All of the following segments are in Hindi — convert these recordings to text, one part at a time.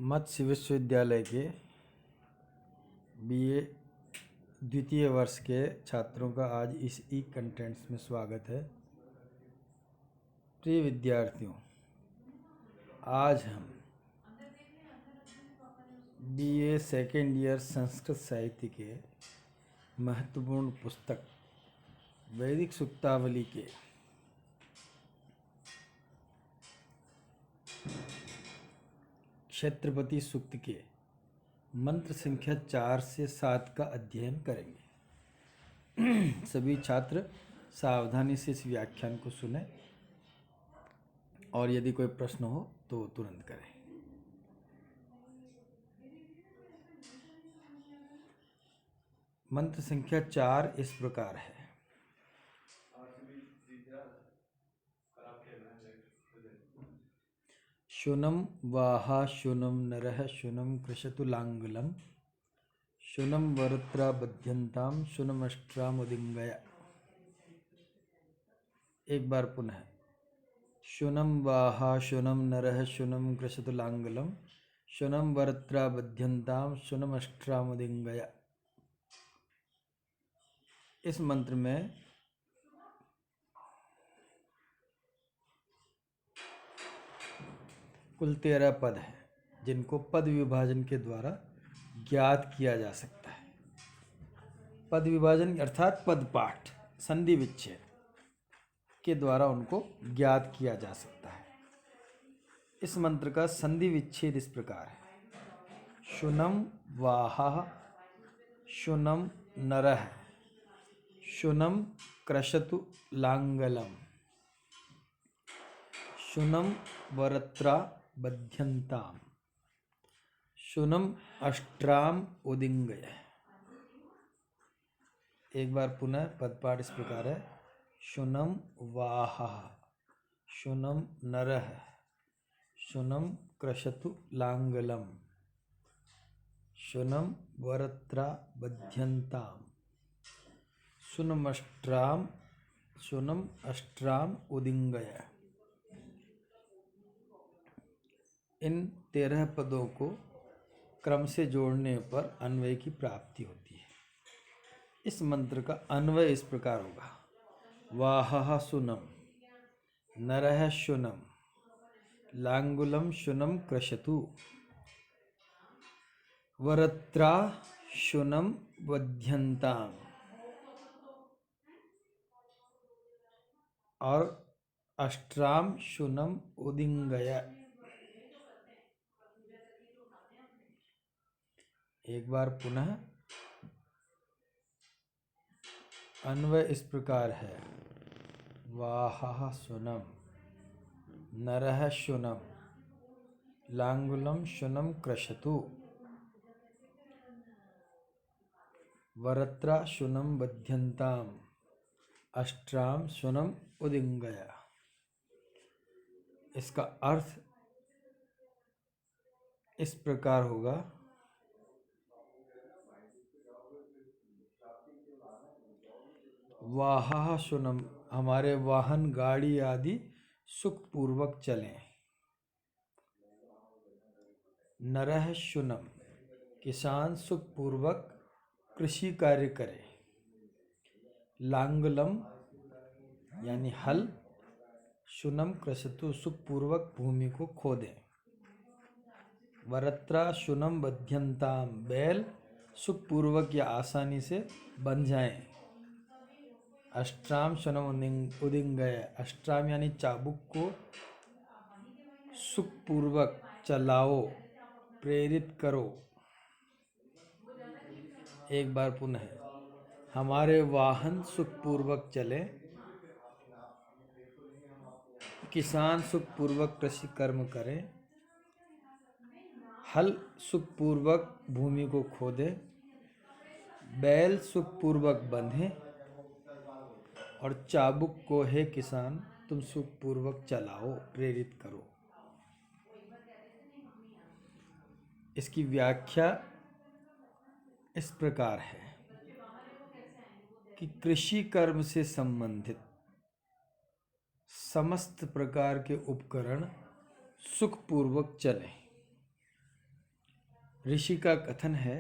मत्स्य विश्वविद्यालय के बीए द्वितीय वर्ष के छात्रों का आज इस ई कंटेंट्स में स्वागत है। प्रिय विद्यार्थियों, आज हम बीए सेकेंड ईयर संस्कृत साहित्य के महत्वपूर्ण पुस्तक वैदिक सूक्तावली के क्षेत्रपति सूक्त के मंत्र संख्या 4 से 7 का अध्ययन करेंगे। सभी छात्र सावधानी से इस व्याख्यान को सुने और यदि कोई प्रश्न हो तो तुरंत करें। मंत्र संख्या 4 इस प्रकार है। शुनं वाहा शुनं नरः शुनं कृशतु लाङ्गुलं शुनं वरत्रा बध्यन्तां शुनमष्ट्रामुदिङ्गय। एक बार पुनः। शुनं वाहा शुनं नरः शुनं कृशतु लाङ्गुलं शुनं वरत्रा बध्यन्तां शुनमष्ट्रामुदिङ्गय। इस मंत्र में कुल 13 पद हैं, जिनको पद विभाजन के द्वारा ज्ञात किया जा सकता है। पद विभाजन अर्थात पद पाठ संधि विच्छेद के द्वारा उनको ज्ञात किया जा सकता है। इस मंत्र का संधि विच्छेद इस प्रकार है। शुनं वाहा शुनं नरः शुनं क्रशतु लाङ्गलं शुनं वरत्रा बध्यन्तां शुनम अष्ट्राम उदिंगय। एक बार पुनः पदपाठ इस प्रकार है। शुनम वाहा शुनम नरः शुनम क्रशतु लाङ्गलं शुनम वरत्रा बध्यन्तां शुनम अष्ट्राम उदिंगय। इन 13 पदों को क्रम से जोड़ने पर अन्वय की प्राप्ति होती है। इस मंत्र का अन्वय इस प्रकार होगा। वाहः शुनम नरः शुनम लाङ्गुलं शुनं क्रशतु वरत्रा शुनं बध्यन्तां और अष्ट्राम शुनम उदिंगय। एक बार पुनः अन्वय इस प्रकार है। वाहः शुनम नरः शुनम लाङ्गुलं शुनं क्रशतु वरत्रा शुनं बध्यन्तां अष्ट्राम शुनम उदिंगय। इसका अर्थ इस प्रकार होगा। वाहः शुनम हमारे वाहन गाड़ी आदि सुखपूर्वक चलें। नरः शुनम किसान सुखपूर्वक कृषि कार्य करे। लाङ्गुलम यानी हल शुनम क्रशतु सुखपूर्वक भूमि को खोदें। वरत्रा शुनम बध्यन्तां बैल सुखपूर्वक या आसानी से बंध जाएं। अष्ट्राम शुनम उदिंगय अष्ट्राम यानी चाबुक को सुखपूर्वक चलाओ, प्रेरित करो। एक बार पुनः हमारे वाहन सुखपूर्वक चले, किसान सुखपूर्वक कृषि कर्म करें, हल सुखपूर्वक भूमि को खोदे, बैल सुखपूर्वक बंधे और चाबुक को हे किसान तुम सुखपूर्वक चलाओ, प्रेरित करो। इसकी व्याख्या इस प्रकार है कि कृषि कर्म से संबंधित समस्त प्रकार के उपकरण सुखपूर्वक चलें। ऋषि का कथन है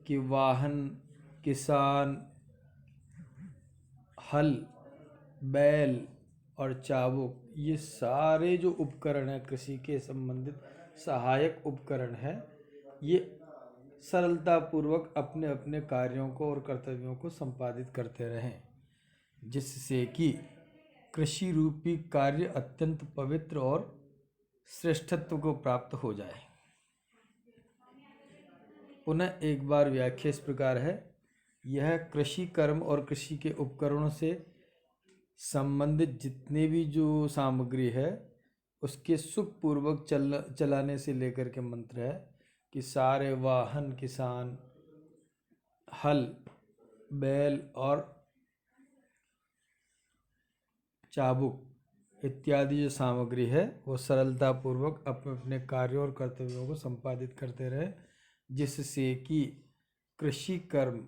कि वाहन, किसान, हल, बैल और चाबुक ये सारे जो उपकरण हैं कृषि के संबंधित सहायक उपकरण हैं, ये सरलतापूर्वक अपने अपने कार्यों को और कर्तव्यों को संपादित करते रहें, जिससे कि कृषि रूपी कार्य अत्यंत पवित्र और श्रेष्ठत्व को प्राप्त हो जाए। पुनः एक बार व्याख्या इस प्रकार है, यह कृषि कर्म और कृषि के उपकरणों से संबंधित जितने भी जो सामग्री है उसके सुखपूर्वक चलाने से लेकर के मंत्र है कि सारे वाहन, किसान, हल, बैल और चाबुक इत्यादि जो सामग्री है वो सरलतापूर्वक अपने अपने कार्यों और कर्तव्यों को संपादित करते रहे, जिससे कि कृषि कर्म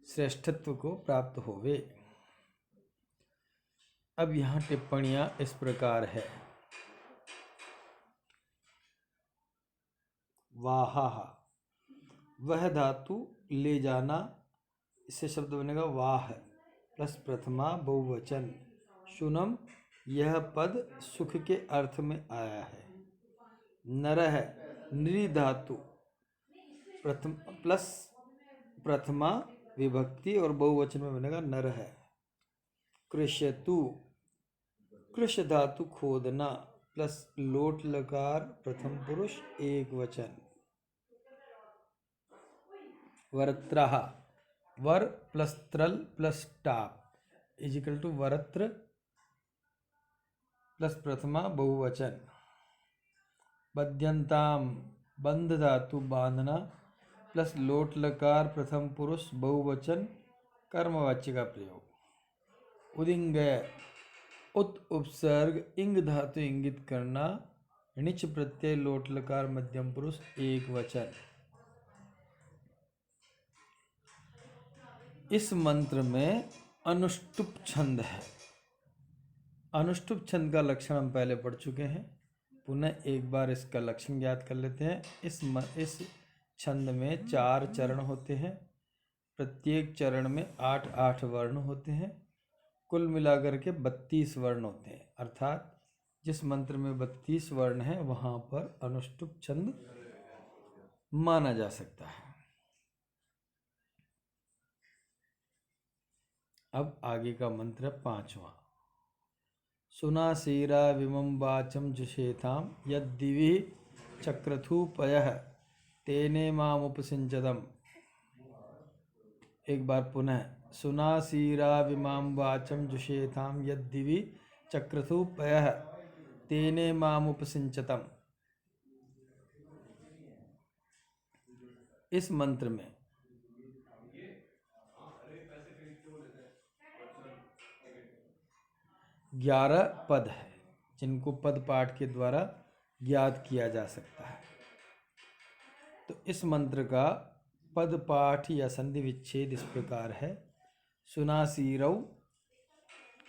श्रेष्ठत्व को प्राप्त होवे। अब यहाँ टिप्पणियाँ इस प्रकार है। वाहा, वह धातु ले जाना, इससे शब्द बनेगा वाह प्लस प्रथमा बहुवचन। सुनम, यह पद सुख के अर्थ में आया है। नरह, नृ धातु प्रथम प्लस प्रथमा विभक्ति और बहुवचन में बनेगा नर है। कृष्यतु, कृष धातु खोदना प्लस लोट लकार प्रथम पुरुष एक वचन। वरत्रः, वर प्लस त्रल प्लस टाप इजिकल टू वरत्र प्लस प्रथमा बहुवचन। बध्यंताम, बंध धातु बांधना प्लस लोट लकार प्रथम पुरुष बहुवचन कर्मवाच्य का प्रयोग। उदिंगय, उत उपसर्ग इंग धातु इंगित करना, णिच प्रत्यय लोट लकार मध्यम पुरुष एक वचन। इस मंत्र में अनुष्टुप छंद है। अनुष्टुप छंद का लक्षण हम पहले पढ़ चुके हैं, पुनः एक बार इसका लक्षण ज्ञात कर लेते हैं। इस छंद में 4 चरण होते हैं, प्रत्येक चरण में 8-8 वर्ण होते हैं, कुल मिलाकर के 32 वर्ण होते हैं। अर्थात जिस मंत्र में 32 वर्ण हैं वहाँ पर अनुष्टुप छंद माना जा सकता है। अब आगे का मंत्र 5वां। सुनासीरा विमं वाचम जुषेताम यद्दिवि चक्रथुपयः तेने मामुपसिंचतम्। एक बार पुनः। सुनासीरा विमां वाचम जुषेताम यद्दिवि चक्रथुपयः तेने मामुपसिंचतम्। इस मंत्र में 11 पद है जिनको पद पाठ के द्वारा ज्ञात किया जा सकता है। तो इस मंत्र का पद पाठ या संधि विच्छेद इस प्रकार है। सुनासीरौ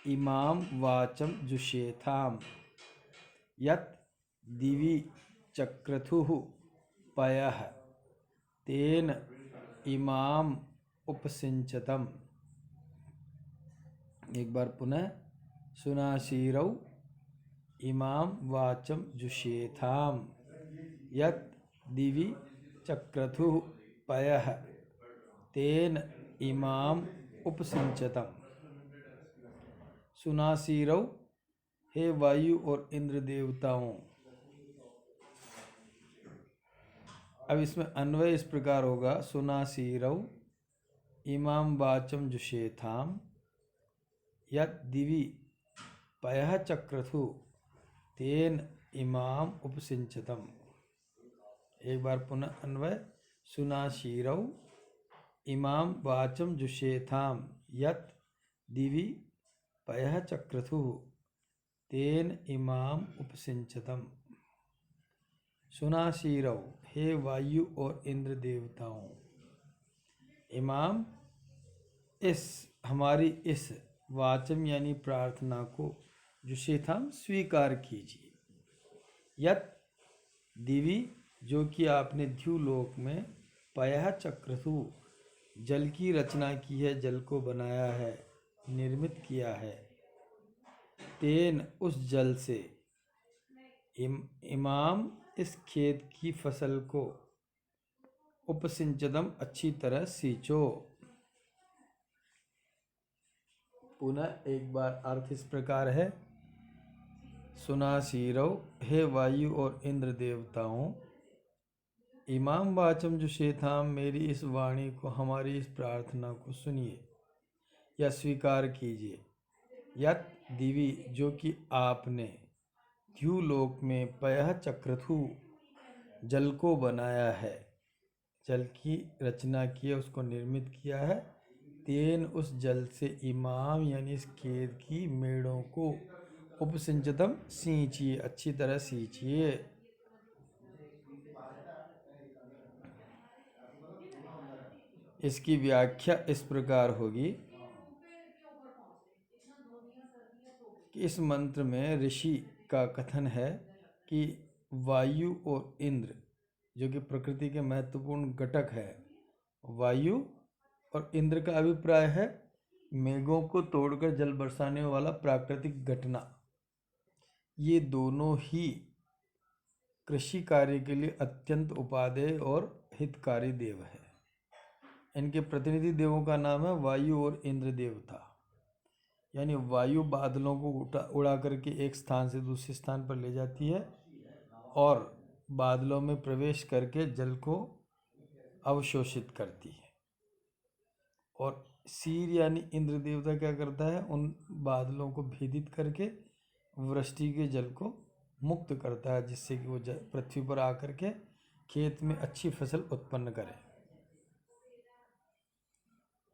इमाम वाचम जुषेथाम यत् दिवि चक्रथुः पयः तेन इमाम उपसिंचतम्। एक बार पुनः। सुनासीरौ इमाम वाचम जुषेथाम यत् दिवि चक्रथुः पयः तेन इमाम उपसिंचतम्। सुनासीरौ, हे वायु और इंद्र देवताओं। अब इसमें अन्वय इस प्रकार होगा। सुनासीरौ इमाम वाचम जुषेथाम यत् दिवि पयः चक्रथु तेन इमाम उपसिंचतम्। एक बार पुनः अन्वय। सुनासीरौ इमाम वाचम जुषेथाम यत् दिवि पयः चक्रथु तेन इमाम उपसिंचतम्। सुनासीरौ, हे वायु और इंद्र देवताओं। इमाम, हमारी इस वाचम यानी प्रार्थना को जुषेथाम स्वीकार कीजिए। यत् दिवि जो कि आपने ध्युलोक में पयः चक्रथु जल की रचना की है, जल को बनाया है, निर्मित किया है। तेन उस जल से इमाम इस खेत की फसल को उपसिंचदम अच्छी तरह सींचो। पुनः एक बार अर्थ इस प्रकार है। सुनासीरव, हे वायु और इंद्र देवताओं, इमाम वाचम जुषेथाम, मेरी इस वाणी को, हमारी इस प्रार्थना को सुनिए या स्वीकार कीजिए। यत दिवी, जो कि आपने द्युलोक में पयः चक्रथु जल को बनाया है, जल की रचना की है, उसको निर्मित किया है। तेन उस जल से इमाम यानी इस खेत की मेड़ों को उपसिंचतम सींचिए, अच्छी तरह सींचिए। इसकी व्याख्या इस प्रकार होगी कि इस मंत्र में ऋषि का कथन है कि वायु और इंद्र, जो कि प्रकृति के महत्वपूर्ण घटक है, वायु और इंद्र का अभिप्राय है मेघों को तोड़कर जल बरसाने वाला प्राकृतिक घटना। ये दोनों ही कृषि कार्य के लिए अत्यंत उपादेय और हितकारी देव है। इनके प्रतिनिधि देवों का नाम है वायु और इंद्र देवता। यानी वायु बादलों को उड़ा करके एक स्थान से दूसरे स्थान पर ले जाती है और बादलों में प्रवेश करके जल को अवशोषित करती है। और सीर यानी इंद्र देवता क्या करता है, उन बादलों को भेदित करके वृष्टि के जल को मुक्त करता है, जिससे कि वो पृथ्वी पर आकर के खेत में अच्छी फसल उत्पन्न करे।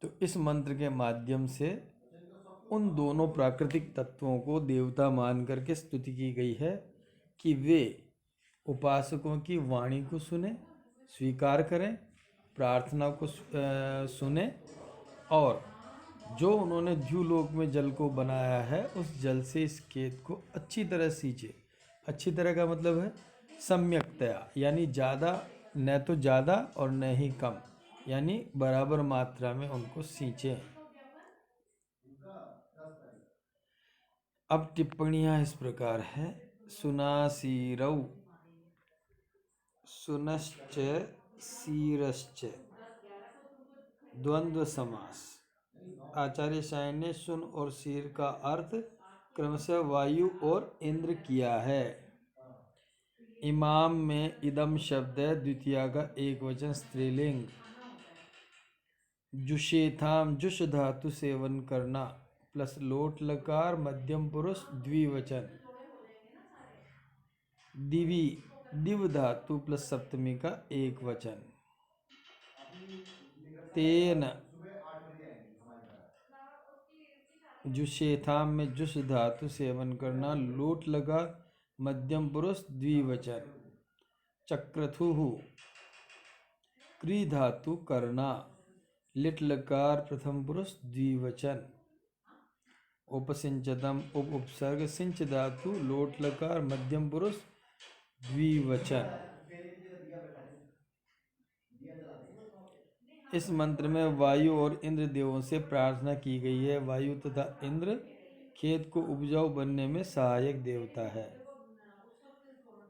तो इस मंत्र के माध्यम से उन दोनों प्राकृतिक तत्वों को देवता मान करके स्तुति की गई है कि वे उपासकों की वाणी को सुने, स्वीकार करें, प्रार्थना को सुने और जो उन्होंने द्युलोक में जल को बनाया है उस जल से इस खेत को अच्छी तरह सींचे। अच्छी तरह का मतलब है सम्यक्तया, यानी ज़्यादा, न तो ज़्यादा और न ही कम, यानी बराबर मात्रा में उनको सींचे। अब टिप्पणियाँ इस प्रकार है। सुनासीरौ, सुनश्च सीरश्च द्वंद्व समास। आचार्य सायन ने सुन और सीर का अर्थ क्रमशः वायु और इंद्र किया है। इमाम में इदम शब्द है, द्वितीया का एक वचन स्त्रीलिंग। जुषेथाम, जुष धातु सेवन करना प्लस लोट लकार मध्यम पुरुष द्विवचन। दिवी, दिव धातु प्लस सप्तमी का एक वचन। तेन, जुषेथाम में जुष धातु सेवन करना, लोट लगा मध्यम पुरुष द्विवचन। चक्रथुः, क्री धातु करना, लिट लकार प्रथम पुरुष द्विवचन। उपसिंचतम, उप उपसर्ग, सिंच धातु लोट लकार मध्यम पुरुष द्विवचन। इस मंत्र में वायु और इंद्र देवों से प्रार्थना की गई है। वायु तथा इंद्र खेत को उपजाऊ बनने में सहायक देवता है।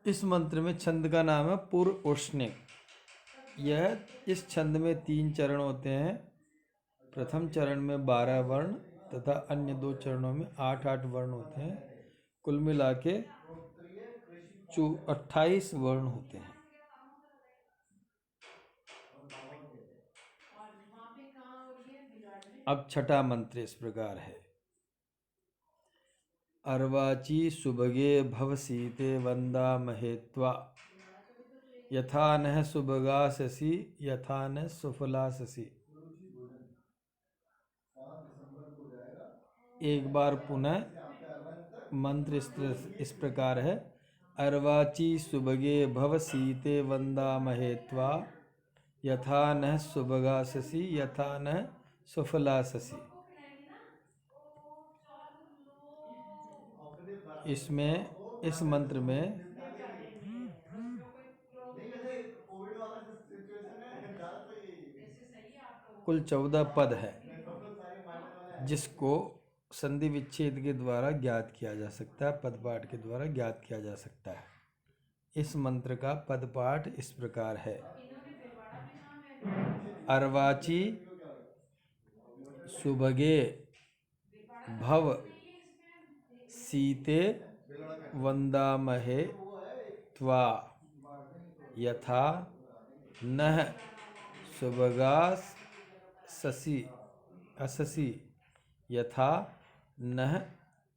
इस मंत्र में छंद का नाम है पूर्व उष्णिक। यह, इस छंद में 3 चरण होते हैं। प्रथम चरण में 12 वर्ण तथा अन्य 2 चरणों में 8-8 वर्ण होते हैं। कुल मिला के 28 वर्ण होते हैं। अब छठा मंत्र इस प्रकार है। अर्वाची सुभगे भवसीते वंदामहे त्वा, यथा नः सुभगाससि यथा न सुफलाससि। एक बार पुनः मंत्र इस प्रकार है। अर्वाची सुभगे भवसीते वंदामहे त्वा, यथा नः सुभगाससि यथा न सुफलाससि। इसमें, इस मंत्र में कुल 14 पद है जिसको संधि विच्छेद के द्वारा ज्ञात किया जा सकता है, पदपाठ के द्वारा ज्ञात किया जा सकता है। इस मंत्र का पदपाठ इस प्रकार है। अर्वाची सुभगे भव सीते वंदामहे त्वा यथा नः सुभगास ससी अससी यथा नः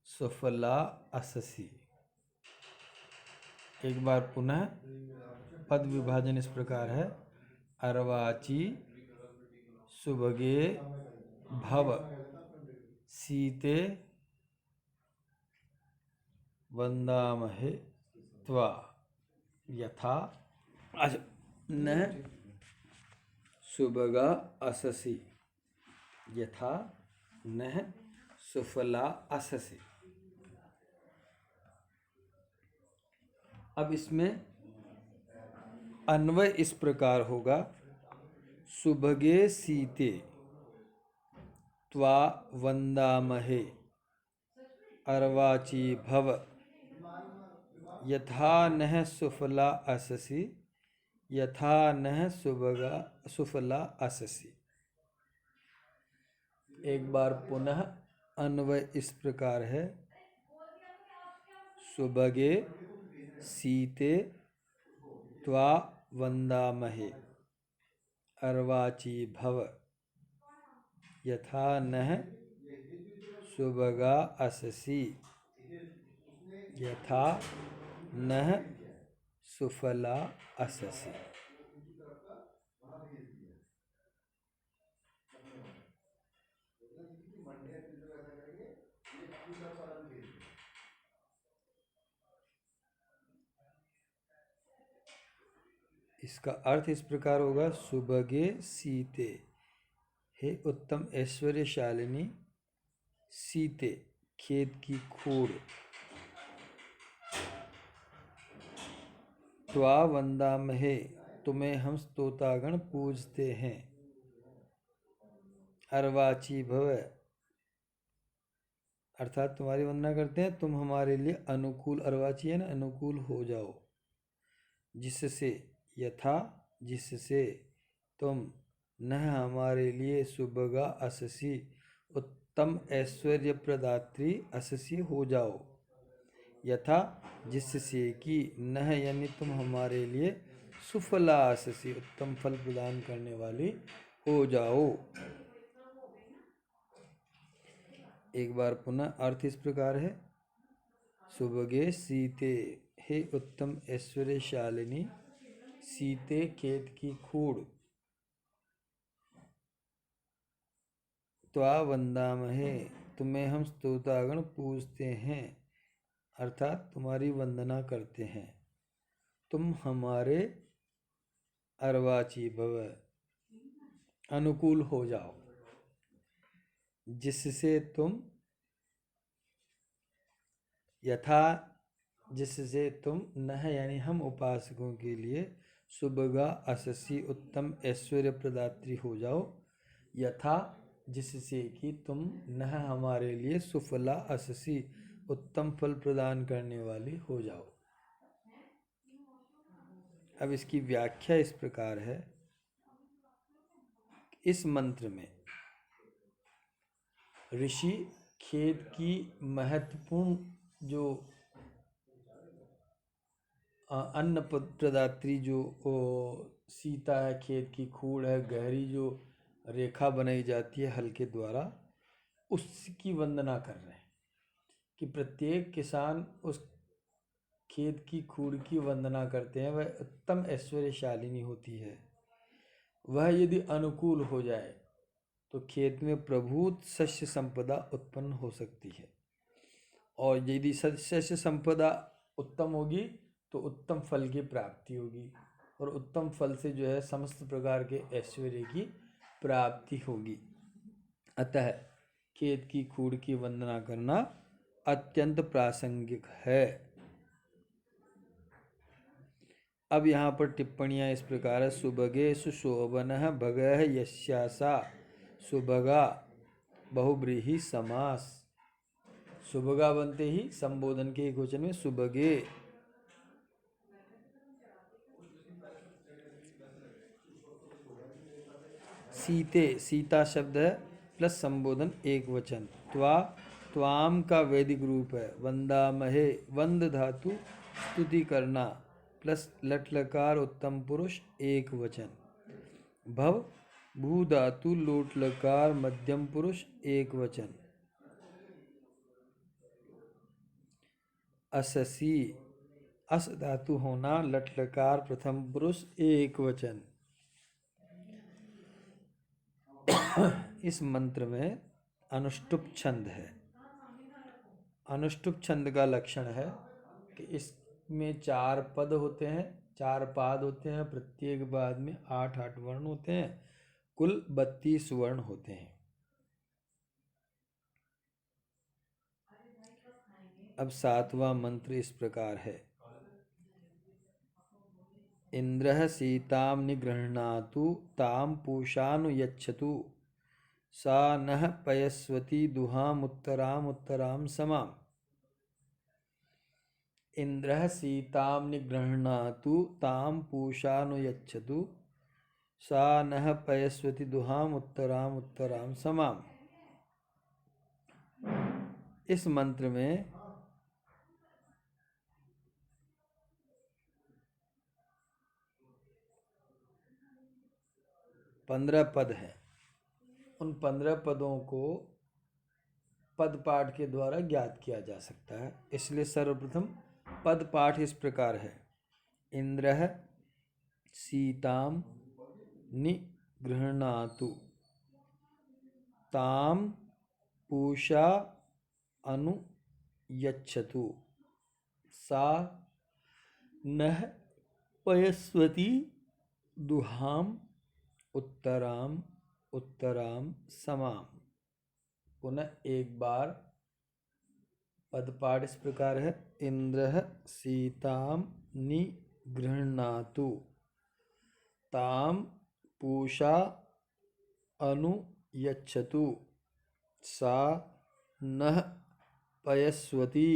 सुफला अससी। एक बार पुनः पद विभाजन इस प्रकार है। अर्वाची सुभगे भव सीते वंदामहे त्वा यथा न सुभगा अससी यथा न सुफला अससी। अब इसमें अन्वय इस प्रकार होगा। सुभगे सीते त्वा वंदामहे अर्वाची भव यथा नः सुफला अससी यथा नः सुफला अससी। एक बार पुनः अन्वय इस प्रकार है। सुभगे सीते त्वा वंदामहे अर्वाची भव यथा नः सुभगा अससी यथा नः सुफला अससी। इसका अर्थ इस प्रकार होगा। सुभगे सीते, हे उत्तम ऐश्वर्यशालिनी, सीते खेत की खूर, त्वा वंदामहे तुम्हें हम स्तोतागण पूजते हैं, अर्वाची भव अर्थात तुम्हारी वंदना करते हैं, तुम हमारे लिए अनुकूल, अर्वाची है ना, अनुकूल हो जाओ, जिससे यथा जिससे तुम न हमारे लिए सुभगा अससी उत्तम ऐश्वर्य प्रदात्री अससी हो जाओ, यथा जिससे कि न यानी तुम हमारे लिए सुफला अससी उत्तम फल प्रदान करने वाली हो जाओ। एक बार पुनः अर्थ इस प्रकार है। सुभगे सीते, हे उत्तम ऐश्वर्यशालिनी, सीते खेत की खूड़, त्वा वंदामहे तुम्हें हम स्तोतागण पूजते हैं अर्थात तुम्हारी वंदना करते हैं, तुम हमारे अर्वाची भव अनुकूल हो जाओ, जिससे तुम यथा जिससे तुम नह यानी हम उपासकों के लिए सुभगा अससी उत्तम ऐश्वर्य प्रदात्री हो जाओ, यथा जिससे कि तुम नह हमारे लिए सुफला अससी उत्तम फल प्रदान करने वाली हो जाओ। अब इसकी व्याख्या इस प्रकार है। इस मंत्र में ऋषि खेत की महत्वपूर्ण जो अन्न प्रदात्री जो सीता है, खेत की खूड़ है, गहरी जो रेखा बनाई जाती है हल के द्वारा, उसकी वंदना कर रहे हैं कि प्रत्येक किसान उस खेत की खूड़ की वंदना करते हैं। वह उत्तम ऐश्वर्यशालिनी होती है। वह यदि अनुकूल हो जाए तो खेत में प्रभुत शस्य संपदा उत्पन्न हो सकती है, और यदि शस्य संपदा उत्तम होगी तो उत्तम फल की प्राप्ति होगी, और उत्तम फल से जो है समस्त प्रकार के ऐश्वर्य की प्राप्ति होगी। अतः खेत की खूड़ की वंदना करना अत्यंत प्रासंगिक है। अब यहाँ पर टिप्पणियाँ इस प्रकार है। सुभगे सुशोभनः भगः यस्यासा सुभगा बहुब्रीहि समास। सुभगा बनते ही संबोधन के एक वचन में सुभगे। सीते, सीता शब्द है प्लस संबोधन एक वचन। त्वाम का वैदिक रूप है। वंदामहे, वंद धातु स्तुति करना प्लस लट लकार उत्तम पुरुष एक वचन। भव भू धातु लोट लकार मध्यम पुरुष एक वचन। अससी, अस धातु होना लट लकार प्रथम पुरुष एक वचन। इस मंत्र में अनुष्टुप छंद है। अनुष्टुप छंद का लक्षण है कि इसमें 4 पद होते हैं, 4 पाद होते हैं, प्रत्येक पाद में 8-8 वर्ण होते हैं, कुल 32 वर्ण होते हैं। अब 7वां मंत्र इस प्रकार है। इंद्रः सीतां निगृह्णातु तां पूषानुयच्छतु सा नः पयस्वती दुहामुत्तरामुत्तरां समाम्। इंद्रः सीतां निगृह्णातु तां पूषानुयच्छतु सा नः पयस्वती दुहामुत्तरामुत्तरां समाम्। इस मंत्र में 15 पद हैं। उन 15 पदों को पद पाठ के द्वारा ज्ञात किया जा सकता है। इसलिए सर्वप्रथम पद पाठ इस प्रकार है। इंद्रः सीतां निगृह्णातु तां पूषा अनुयच्छतु सा नः पयस्वती दुहाम उत्तराम उत्तराम समाम। पुनः एक बार पद पाठ इस प्रकार है। इंद्रः सीतां निगृह्णातु तां पूषा अनुयच्छतु सा नः पयस्वती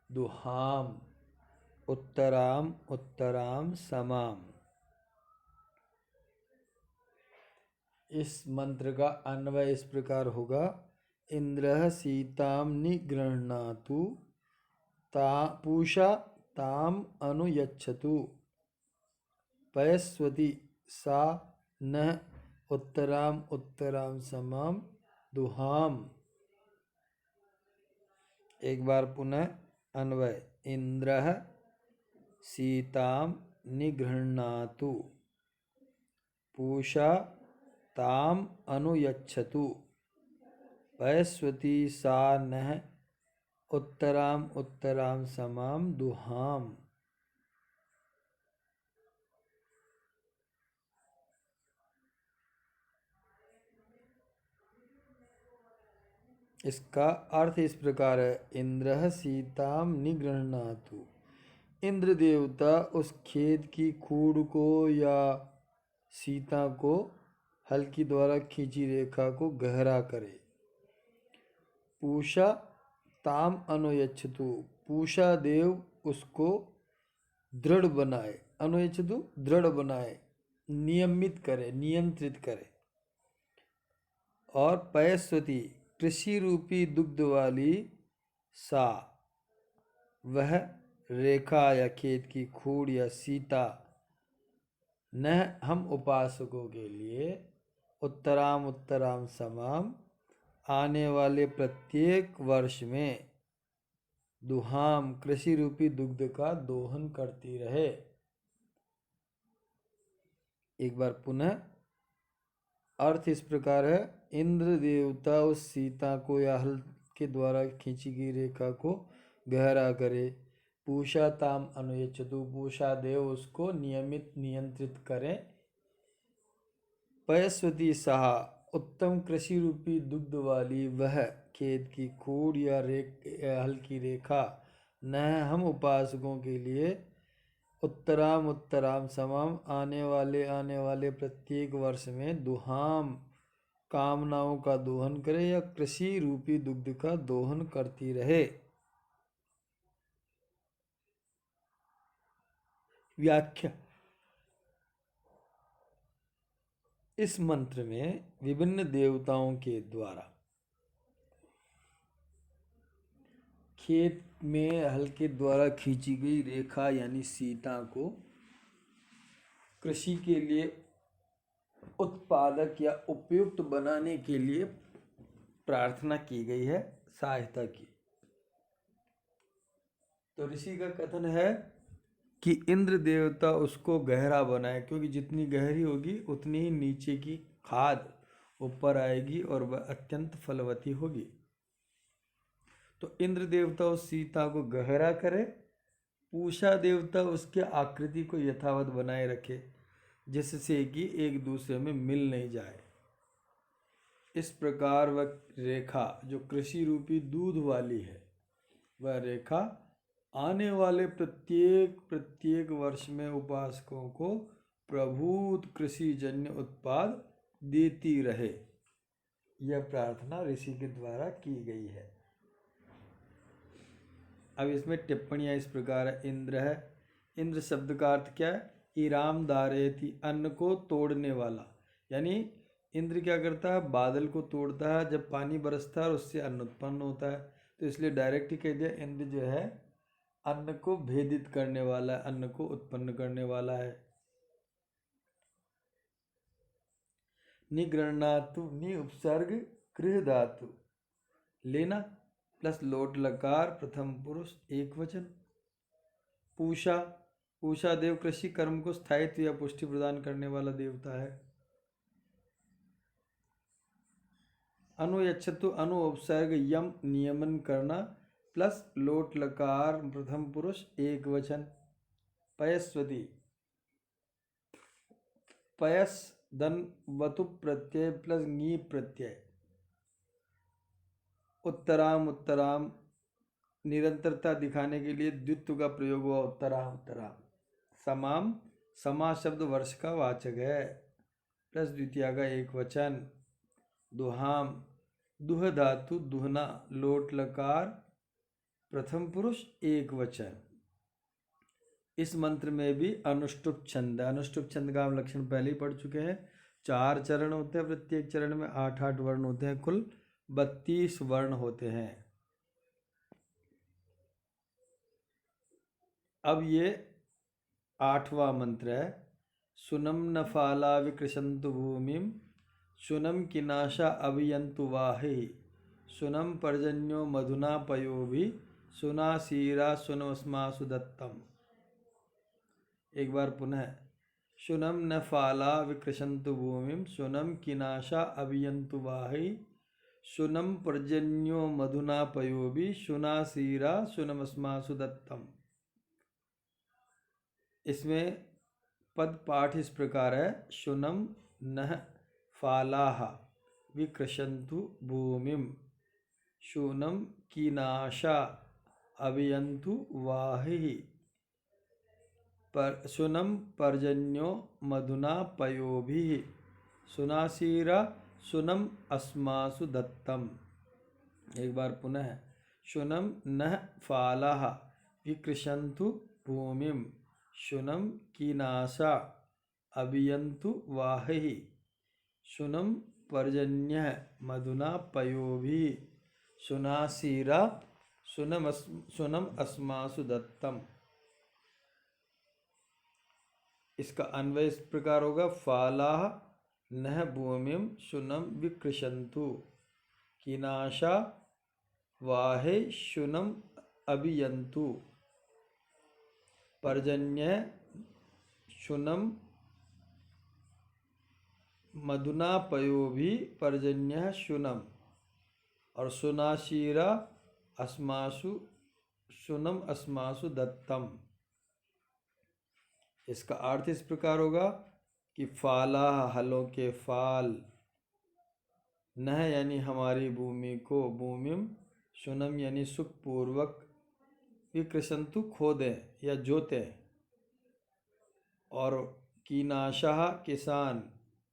दुहाम उत्तराम उत्तराम समाम। इस मंत्र का अन्वय इस प्रकार होगा। इंद्रः सीतां निगृह्णातु पूषा ताम अनुयच्छतु पयस्वती सा नः उत्तराम उत्तराम समाम दुहाम। एक बार पुनः अन्वय। इंद्रः सीतां निगृह्णातु पूषा ताम अनुयच्छतु पयस्वती सा नः उत्तराम उत्तराम समाम दुहाम। इसका अर्थ इस प्रकार है। इंद्रः सीतां निगृह्णातु, इंद्र देवता उस खेत की खूड़ को या सीता को हल की द्वारा खींची रेखा को गहरा करे। पूषा ताम अनुयच्छतु, पूषा देव उसको दृढ़ बनाए, अनुयच्छतु दृढ़ बनाए, नियमित करे, नियंत्रित करे। और पयस्वती कृषि रूपी दुग्ध वाली सा वह रेखा या खेत की खूड़ या सीता न हम उपासकों के लिए उत्तराम उत्तराम समाम आने वाले प्रत्येक वर्ष में दुहाम कृषि रूपी दुग्ध का दोहन करती रहे। एक बार पुनः अर्थ इस प्रकार है। इंद्र देवता उस सीता को या हल के द्वारा खींची गई रेखा को गहरा करे। पूषा ताम अनुयच्छतु, पूषा देव उसको नियमित नियंत्रित करें। पयस्वती सहा उत्तम कृषि रूपी दुग्ध वाली वह खेत की खूड़ या हल की रेखा न हम उपासकों के लिए उत्तराम उत्तराम समाम आने वाले प्रत्येक वर्ष में दुहाम कामनाओं का दोहन करे या कृषि रूपी दुग्ध का दोहन करती रहे। व्याख्या। इस मंत्र में विभिन्न देवताओं के द्वारा खेत में हल के द्वारा खींची गई रेखा यानी सीता को कृषि के लिए उत्पादक या उपयुक्त बनाने के लिए प्रार्थना की गई है, सहायता की। तो ऋषि का कथन है कि इंद्र देवता उसको गहरा बनाए, क्योंकि जितनी गहरी होगी उतनी ही नीचे की खाद ऊपर आएगी और वह अत्यंत फलवती होगी। तो इंद्र देवता उस सीता को गहरा करे, पूषा देवता उसके आकृति को यथावत बनाए रखे, जिससे कि एक दूसरे में मिल नहीं जाए। इस प्रकार वह रेखा जो कृषि रूपी दूध वाली है, वह रेखा आने वाले प्रत्येक वर्ष में उपासकों को प्रभूत कृषि जन्य उत्पाद देती रहे। यह प्रार्थना ऋषि के द्वारा की गई है। अब इसमें टिप्पणियाँ इस प्रकार है। इंद्र है, इंद्र शब्द का अर्थ क्या है? इराम दारेति, अन्न को तोड़ने वाला। यानी इंद्र क्या करता है? बादल को तोड़ता है, जब पानी बरसता है और उससे अन्न उत्पन्न होता है। तो इसलिए डायरेक्ट ही कह दिया इंद्र जो है अन्न को भेदित करने वाला है, अन्न को उत्पन्न करने वाला है। निगृणातु, नि उपसर्ग गृह धातु लेना प्लस लोट लकार प्रथम पुरुष एक वचन। पूषा, पूषा देव कृषि कर्म को स्थायित्व या पुष्टि प्रदान करने वाला देवता है। अनुयच्छतु, अनु उपसर्ग यम नियमन करना प्लस लोट लकार प्रथम पुरुष एक वचन। पयस्वती, पयस धन वतु प्रत्यय प्लस नी प्रत्यय। उत्तराम, उत्तराम निरंतरता दिखाने के लिए द्वित्व का प्रयोग हुआ, उत्तराम उत्तराम। समाम, समा शब्द वर्ष का वाचक है प्लस द्वितीया का एक वचन। दुहाम, दुह धातु दुहना लोट लकार प्रथम पुरुष एक वचन। इस मंत्र में भी अनुष्टुप छंद, अनुष्टुप छंद का हम लक्षण पहले ही पढ़ चुके हैं। 4 चरण होते हैं, प्रत्येक चरण में 8-8 वर्ण होते हैं, कुल 32 वर्ण होते हैं। अब ये 8वां मंत्र है। सुनम न फाला विकृशंतु भूमिम, सुनम किनाशा अभियंतु वाहि, सुनम पर्जन्यो मधुना पयोभि, सुना सीरा सुनमस्मासु दत्तम। एक बार पुनः। सुनम न फाला विकृशंतु भूमिम, सुनम किनाशा अभियंतु वाहि, सुनम पर्जन्यो मधुना पयोभि, सुना सीरा सुनमस्मासु दत्तम। इसमें पद पाठ इस प्रकार है। शुनम नः फालाः विकृशन्तु भूमिम, शूनम कीनाशा अभियन्तु वाहिः, पर शुनम पर्जन्यो मधुना पयोभिः, सुनासीरा सुनम अस्मासु दत्तम। एक बार पुनः। शुनम नः फालाः विकृशन्तु भूमिम, शुनम कीनाशा अभियन्तु वाहिः, शुनम पर्जन्यः मधुना पयोभिः, सुनासीरा सुनम अस्मासु दत्तम। इसका अन्वय इस प्रकार होगा। फालाः नः भूमिम शुनम विकृशन्तु, कीनाशा वाहे शुनम अभियन्तु, पर्जन्य शुनम मधुना पयोभि पर्जन्य शुनम, और सुनाशीरा अस्मासु शुनम अस्मासु दत्तम। इसका अर्थ इस प्रकार होगा कि फाला हलों के फाल, नह यानी हमारी भूमि को, भूमिम शुनम यानी सुखपूर्वक, विकृशंतु खोदें या जोतें, और कीनाशाह किसान,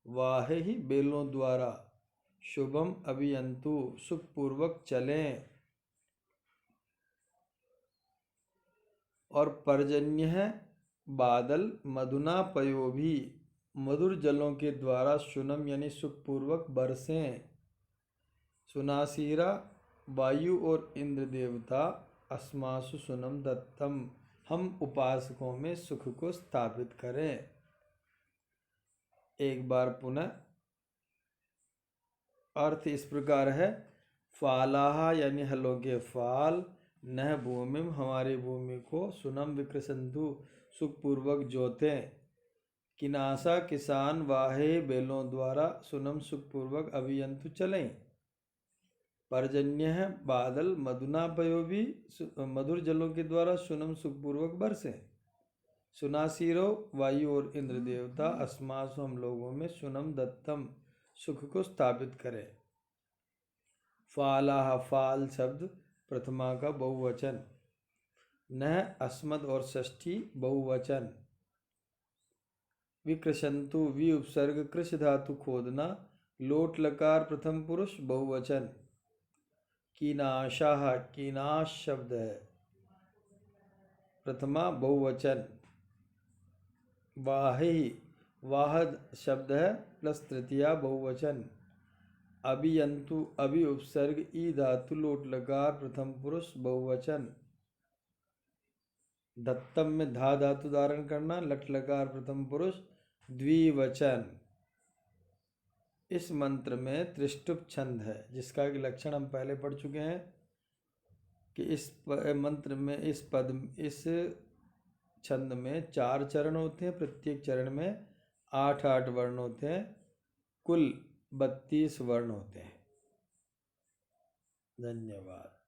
वाहे ही बेलों द्वारा, शुभम अभियंतु सुखपूर्वक चलें। और पर्जन्य बादल मधुना पयोभी मधुर जलों के द्वारा शुनम यानी सुखपूर्वक बरसें। सुनासीरा वायु और इंद्र देवता अस्मासु सुनम दत्तम हम उपासकों में सुख को स्थापित करें। एक बार पुनः अर्थ इस प्रकार है। फालाहा यानी हलों के फाल, नह भूमि हमारी भूमि को, सुनम विकृसंतु सुखपूर्वक जोतें। किनासा किसान वाहे बैलों द्वारा, सुनम सुखपूर्वक अभियंतु चलें। पर्जन्य बादल मधुना पयोभी मधुर जलों के द्वारा सुनम सुखपूर्वक बरसे। सुनासीरो वायु और इंद्र देवता अस्मासु हम लोगों में सुनम दत्तम सुख को स्थापित करें। फालाह फाल शब्द प्रथमा का बहुवचन, नह अस्मद और षष्ठी बहुवचन। विकृशंतु वि उपसर्ग कृष धातु खोदना, लोट लकार प्रथम पुरुष बहुवचन। कीनाशाह कीनाश शब्द है प्रथमा बहुवचन। वाहि वाहद शब्द है प्लस तृतीया बहुवचन। अभियंतु अभि उपसर्ग ई धातु लोट लकार प्रथम पुरुष बहुवचन। दत्तम में धा धातु धारण करना, लट लकार प्रथम पुरुष द्विवचन। इस मंत्र में त्रिष्टुप छंद है, जिसका एक लक्षण हम पहले पढ़ चुके हैं कि इस मंत्र में इस छंद में 4 चरण होते हैं। प्रत्येक चरण में 8-8 वर्ण होते हैं। कुल 32 वर्ण होते हैं। धन्यवाद।